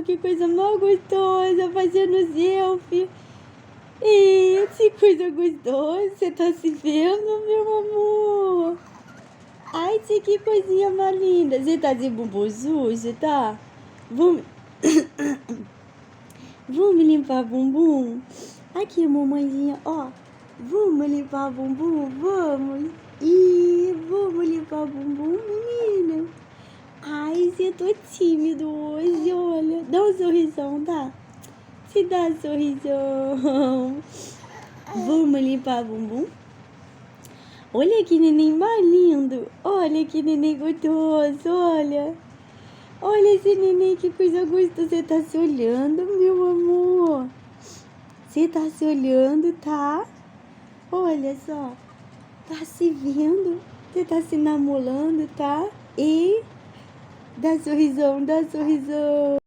lindo, que coisa mal gostosa, fazendo selfie. E que coisa gostosa, você tá se vendo, meu amor? Ai, que coisinha mais linda. Você tá de bumbum sujo, tá? Vamos... Vamos limpar bumbum? Aqui, mamãezinha, ó. Vamos limpar bumbum? Vamos. E vamos limpar bumbum, menina? Ai, eu tô tímido hoje, olha. Dá um sorrisão, tá? Se dá um sorrisão. Vamos limpar bumbum? Olha que neném mais lindo. Olha que neném gostoso, olha. Olha esse neném, que coisa gostosa. Você tá se olhando, meu amor? Você tá se olhando, tá? Olha só. Tá se vendo? Você tá se namorando, tá? E dá sorrisão, dá sorrisão.